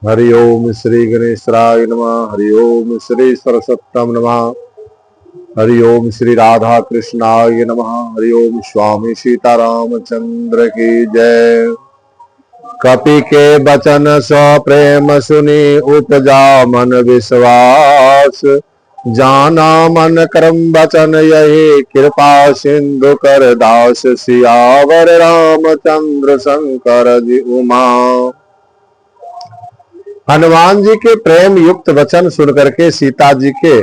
हरि ओम श्री गणेशाय नमः। हरि ओम श्री सरस्वत्यम नमः। हरि ओम श्री राधा कृष्णाय नमः। हरि ओम स्वामी सीतारामचंद्र की जय। कपि के बचन सो प्रेम सुनी उपजा मन विश्वास। जाना मन करम बचन यही कृपा सिंधु कर दास। सियावर रामचंद्र शंकर जी उमा। हनुमान जी के प्रेम युक्त वचन सुनकर के सीता जी के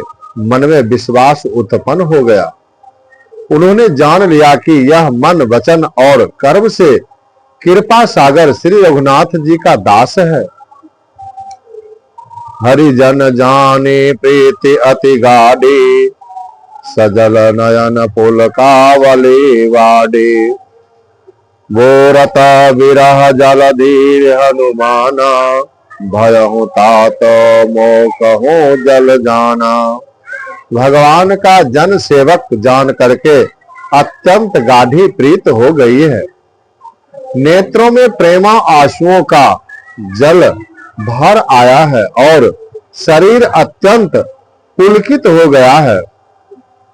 मन में विश्वास उत्पन्न हो गया। उन्होंने जान लिया कि यह मन वचन और कर्म से कृपा सागर श्री रघुनाथ जी का दास है। हरिजन जाने प्रीति अति गाढ़ी। सजल नयन पुलकावली वाडे। बोरत विरह जल धीर हनुमाना। भयहु तात मोकहु जल जाना। भगवान का जन सेवक जान करके अत्यंत गाढ़ी प्रीत हो गई है। नेत्रों में प्रेमा आंसुओं का जल भर आया है और शरीर अत्यंत पुलकित हो गया है।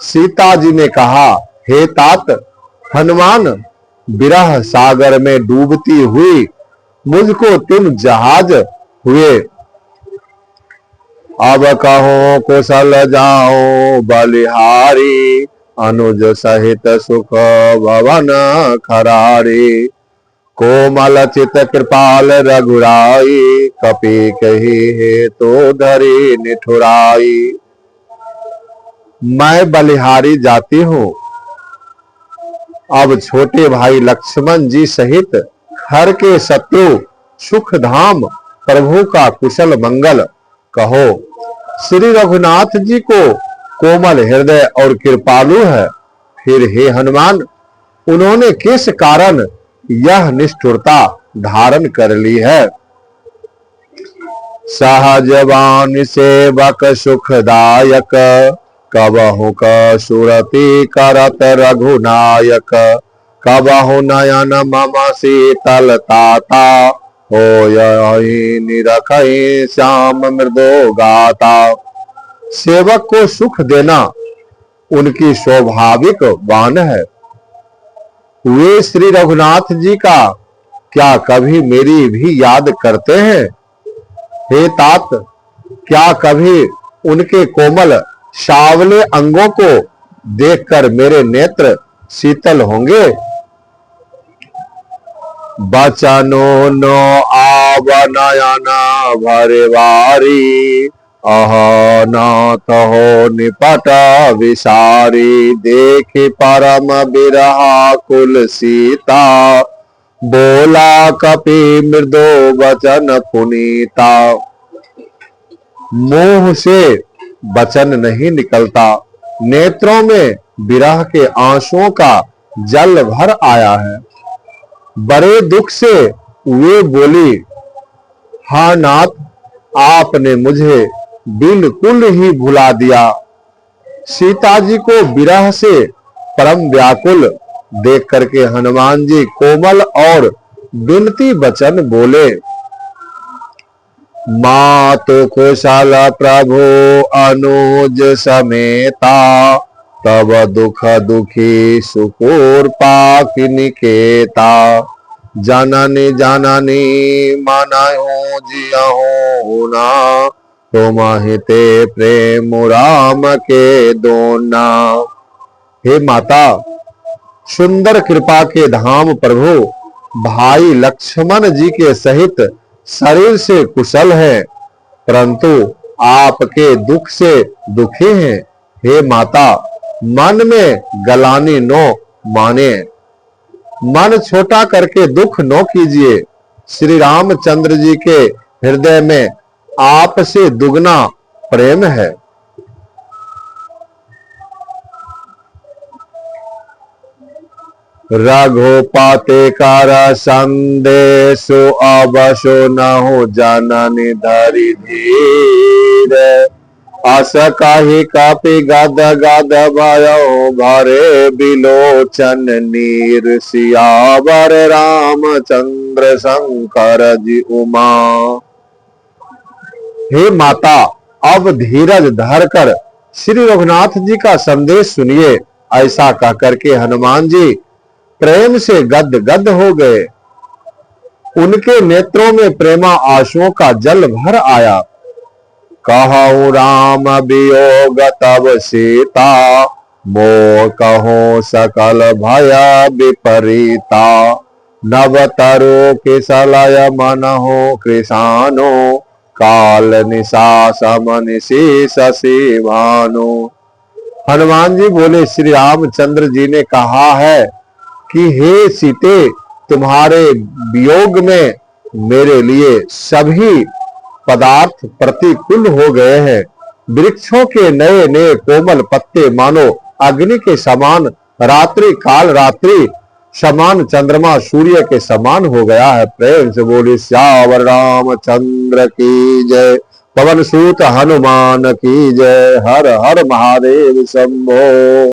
सीता जी ने कहा, हे तात हनुमान, विरह सागर में डूबती हुई मुझको तुम जहाज हुए। अब कहो कुशल जाओ बलिहारी। अनुज सहित सुख भवन खरारी। कोमल चित कृपाल रघुराई। कपि कही हे तो धरी निठुराई। मैं बलिहारी जाती हूँ। अब छोटे भाई लक्ष्मण जी सहित हर के शत्रु सुख धाम प्रभु का कुशल मंगल कहो। श्री रघुनाथ जी को कोमल हृदय और कृपालु है। फिर हे हनुमान, उन्होंने किस कारण यह निष्ठुरता धारण कर ली है। सहजवान सेवक सुखदायक। कबहु क सुरति करत रघुनायक। कबहु नयन मम शीतल ताता। होयहि निरखहि श्याम मृदो गाता। सेवक को सुख देना उनकी स्वाभाविक वान है। वे श्री रघुनाथ जी का क्या कभी मेरी भी याद करते हैं। हे तात, क्या कभी उनके कोमल सावले अंगों को देखकर मेरे नेत्र शीतल होंगे। बचनो नो आव नयन भरवारी। अह नाथ हो निपट विसारी। देखि परम बिरहा कुल सीता। बोला कपि मृदो वचन पुनीता। मुंह से वचन नहीं निकलता, नेत्रों में विरह के आंसुओं का जल भर आया है। बड़े दुख से वे बोली, हाँ नाथ, आपने मुझे बिल्कुल ही भुला दिया। सीता जी को विरह से परम व्याकुल देख करके हनुमान जी कोमल और विनती वचन बोले। मातु कुशल प्रभु अनुज समेता। तब दुख दुखी सुकूर पाकि निकेता। जननी जननी मनहु जियहु ना। तुम हिते प्रेम राम के दोना। हे माता, सुंदर कृपा के धाम प्रभु भाई लक्ष्मण जी के सहित शरीर से कुशल है, परंतु आपके दुख से दुखी हैं। हे माता, मन में गलानी नो माने। मन छोटा करके दुख नो कीजिए। श्री रामचंद्र जी के हृदय में आपसे दुगना प्रेम है। रघुपति कर संदेश अवसो नहु जननी धरि धीर। अस कहि कपि गद गद भयो भरे बिलोचन नीर। सियावर रामचंद्र शंकर जी उमा। हे माता, अब धीरज धरकर श्री रघुनाथ जी का संदेश सुनिए। ऐसा कहकर के हनुमान जी प्रेम से गद गद हो गए। उनके नेत्रों में प्रेमा आंसुओं का जल भर आया। कहूँ राम वियोग तब सीता, मोह कहो सकल भय विपरीता। नव तरु किसलय मन हो कृषानो, काल निशा समनिशि शशि भानु। हनुमान जी बोले, श्री रामचंद्र जी ने कहा है कि हे सीते, तुम्हारे वियोग में मेरे लिए सभी पदार्थ प्रतिकूल हो गए हैं। वृक्षों के नए नए कोमल पत्ते मानो अग्नि के समान, रात्रि काल रात्रि समान चंद्रमा सूर्य के समान हो गया है। प्रेम से बोली श्यावर रामचंद्र की जय, पवन सूत हनुमान की जय। हर हर महादेव शंभो।